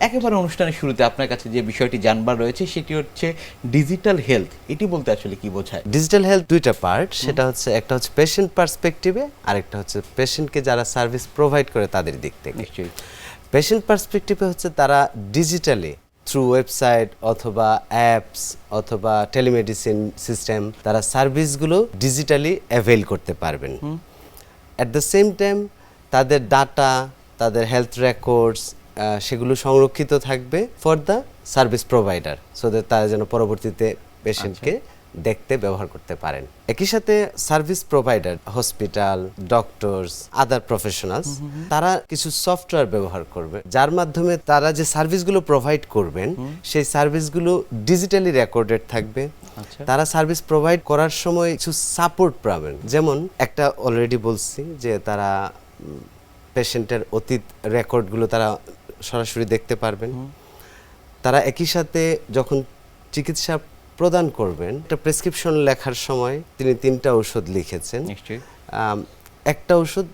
একেবারে অনুষ্ঠানের শুরুতে আপনার কাছে যে বিষয়টি জানবার রয়েছে সেটি হচ্ছে ডিজিটাল হেলথ। এটি বলতে আসলে কি বোঝায়? ডিজিটাল হেলথ দুইটা পার্ট, সেটা হচ্ছে একটা হচ্ছে পেশেন্ট পার্সপেক্টিভে, আর একটা হচ্ছে পেশেন্টকে যারা সার্ভিস প্রোভাইড করে তাদের দিক থেকে। নিশ্চয়ই। পেশেন্ট পার্সপেক্টিভে হচ্ছে তারা ডিজিটালি থ্রু ওয়েবসাইট অথবা অ্যাপস অথবা টেলিমেডিসিন সিস্টেম তারা সার্ভিসগুলো ডিজিটালি অ্যাভেল করতে পারবেন। অ্যাট দ্য সেম টাইম তাদের ডাটা, তাদের হেলথ রেকর্ডস সেগুলো সংরক্ষিত থাকবে for the service provider, so that তারা যেন পরবর্তীতে পেশেন্টকে দেখতে ব্যবহার করতে পারেন। একই সাথে সার্ভিস প্রোভাইডার, হসপিটাল, ডক্টরস, আদার প্রফেশনালস, তারা কিছু সফটওয়্যার ব্যবহার করবে যার মাধ্যমে তারা যে সার্ভিসগুলো প্রোভাইড করবেন সেই সার্ভিসগুলো ডিজিটালি রেকর্ডেড থাকবে। তারা সার্ভিস প্রোভাইড করার সময় কিছু সাপোর্ট পাবেন, যেমন একটা অলরেডি বলছি যে তারা পেশেন্টের অতীত রেকর্ডগুলো তারা সরাসরি দেখতে পারবেন। তারা একই সাথে যখন চিকিৎসা প্রদান করবেন, একটা প্রেসক্রিপশন লেখার সময় তিনি 3টা ওষুধ লিখেছেন, নিশ্চয়ই। একটা ওষুধ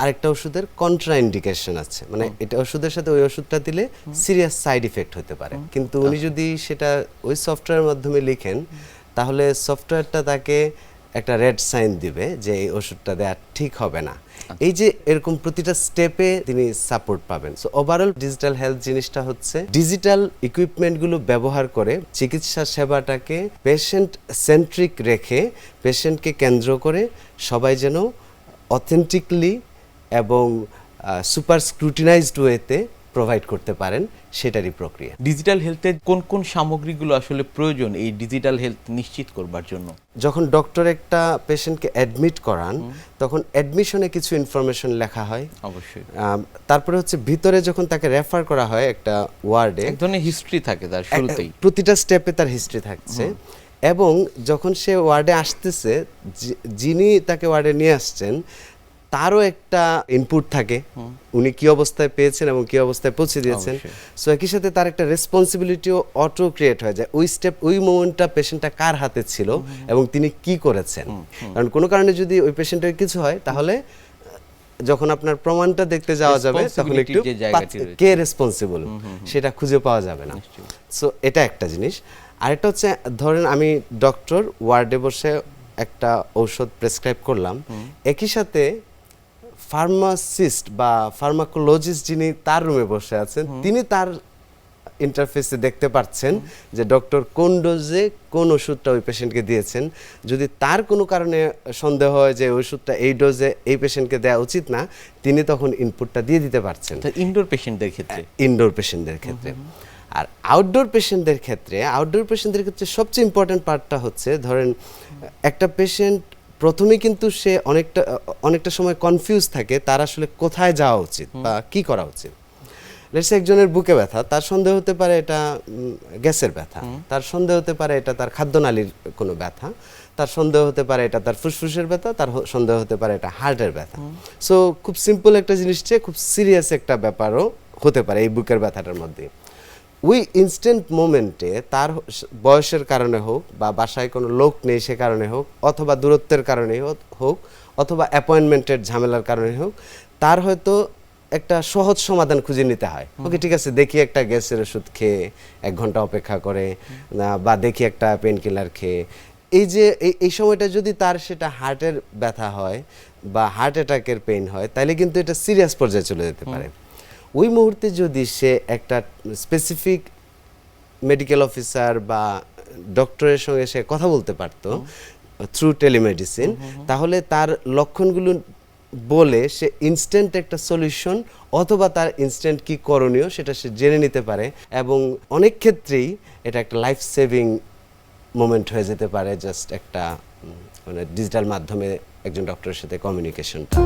আরেকটা ওষুধের কন্ট্রা ইন্ডিকেশন আছে, মানে এটা ওষুধের সাথে ওই ওষুধটা দিলে সিরিয়াস সাইড ইফেক্ট হতে পারে, কিন্তু উনি যদি সেটা ওই সফটওয়্যারের মাধ্যমে লিখেন তাহলে সফটওয়্যারটা তাকে একটা রেড সাইন দিবে যে এই ওষুধটা দেওয়া ঠিক হবে না। এই যে এরকম প্রতিটা স্টেপে তিনি সাপোর্ট পাবেন। সো ওভারঅল ডিজিটাল হেলথ জিনিসটা হচ্ছে ডিজিটাল ইকুইপমেন্টগুলো ব্যবহার করে চিকিৎসা সেবাটাকে পেশেন্ট সেন্ট্রিক রেখে, পেশেন্টকে কেন্দ্র করে সবাই যেন অথেন্টিকলি এবং সুপার স্ক্রুটিনাইজড ওয়েতে প্রোভাইড করতে পারেন, সেটারই প্রক্রিয়া। ডিজিটাল হেলথে কোন কোন সামগ্রীগুলো আসলে প্রয়োজন এই ডিজিটাল হেলথ নিশ্চিত করবার জন্য? যখন ডক্টর একটা পেশেন্টকে অ্যাডমিট করান তখন অ্যাডমিশনে কিছু ইনফরমেশন লেখা হয় অবশ্যই। তারপরে হচ্ছে ভিতরে যখন তাকে রেফার করা হয় একটা ওয়ার্ডে, এক ধরনের হিস্ট্রি থাকে তার শুরুতেই, প্রতিটা স্টেপে তার হিস্ট্রি থাকছে। এবং যখন সে ওয়ার্ডে আসতেছে, যিনি তাকে ওয়ার্ডে নিয়ে আসছেন তারও একটা ইনপুট থাকে, উনি কি অবস্থায় পেয়েছেন এবং কি অবস্থায় পৌঁছে দিয়েছেন। সো একই সাথে তার একটা রেসপন্সিবিলিটিও অটো ক্রিয়েট হয়ে যায়, ওই স্টেপ ওই মোমেন্টটা পেশেন্টটা কার হাতে ছিল এবং তিনি কি করেছেন। কারণ কোনো কারণে যদি ওই পেশেন্টের কিছু হয় তাহলে যখন আপনার প্রমাণটা দেখতে যাওয়া যাবে তখন একটু কে রেসপন্সিবল সেটা খুঁজে পাওয়া যাবে না। সো এটা একটা জিনিস। আরেকটা হচ্ছে ধরেন আমি ডক্টর ওয়ার্ডে বসে একটা ঔষধ প্রেসক্রাইব করলাম, একই সাথে ফার্মাসিস্ট বা ফার্মাকোলজিস্ট যিনি তার রুমে বসে আছেন তিনি তার ইন্টারফেসে দেখতে পাচ্ছেন যে ডক্টর কোন ডোজে কোন ওষুধটা ওই পেশেন্টকে দিয়েছেন। যদি তার কোনো কারণে সন্দেহ হয় যে ওষুধটা এই ডোজে এই পেশেন্টকে দেওয়া উচিত না, তিনি তখন ইনপুটটা দিয়ে দিতে পারছেন। ইনডোর পেশেন্টদের ক্ষেত্রে, ইনডোর পেশেন্টদের ক্ষেত্রে। আর আউটডোর পেশেন্টদের ক্ষেত্রে সবচেয়ে ইম্পর্টেন্ট পার্টটা হচ্ছে ধরেন একটা পেশেন্ট প্রথমেই কিন্তু সে অনেকটা সময় কনফিউজ থাকে তার আসলে কোথায় যাওয়া উচিত বা কি করা উচিত। লেটস একজনের বুকে ব্যথা, তার সন্দেহ হতে পারে এটা গ্যাসের ব্যথা, তার সন্দেহ হতে পারে এটা তার খাদ্যনালীর কোনো ব্যথা, তার সন্দেহ হতে পারে এটা তার ফুসফুসের ব্যথা, তার সন্দেহ হতে পারে এটা হার্টের ব্যথা। সো খুব সিম্পল একটা জিনিস চেয়ে খুব সিরিয়াস একটা ব্যাপারও হতে পারে এই বুকের ব্যথাটার মধ্যে। ওই ইনস্ট্যান্ট মোমেন্টে তার বয়সের কারণে হোক বা বাসায় কোনো লোক নেই সে কারণে হোক, অথবা দূরত্বের কারণে হোক, অথবা অ্যাপয়েন্টমেন্টের ঝামেলার কারণে হোক, তার হয়তো একটা সহজ সমাধান খুঁজে নিতে হয়। ওকে ঠিক আছে, দেখি একটা গ্যাসের ওষুধ খেয়ে 1 ঘন্টা অপেক্ষা করে, বা দেখি একটা পেন কিলার খেয়ে। এই যে এই সময়টা যদি তার সেটা হার্টের ব্যথা হয় বা হার্ট অ্যাটাকের পেইন হয় তাহলে কিন্তু এটা সিরিয়াস পর্যায়ে চলে যেতে পারে। ওই মুহূর্তে যদি সে একটা স্পেসিফিক মেডিকেল অফিসার বা ডক্টরের সঙ্গে সে কথা বলতে পারতো থ্রু টেলিমেডিসিন, তাহলে তার লক্ষণগুলো বলে সে ইনস্ট্যান্ট একটা সলিউশন অথবা তার ইনস্ট্যান্ট কি করণীয় সেটা সে জেনে নিতে পারে। এবং অনেক ক্ষেত্রেই এটা একটা লাইফ সেভিং মোমেন্ট হয়ে যেতে পারে, জাস্ট একটা মানে ডিজিটাল মাধ্যমে একজন ডক্টরের সাথে কমিউনিকেশনটা।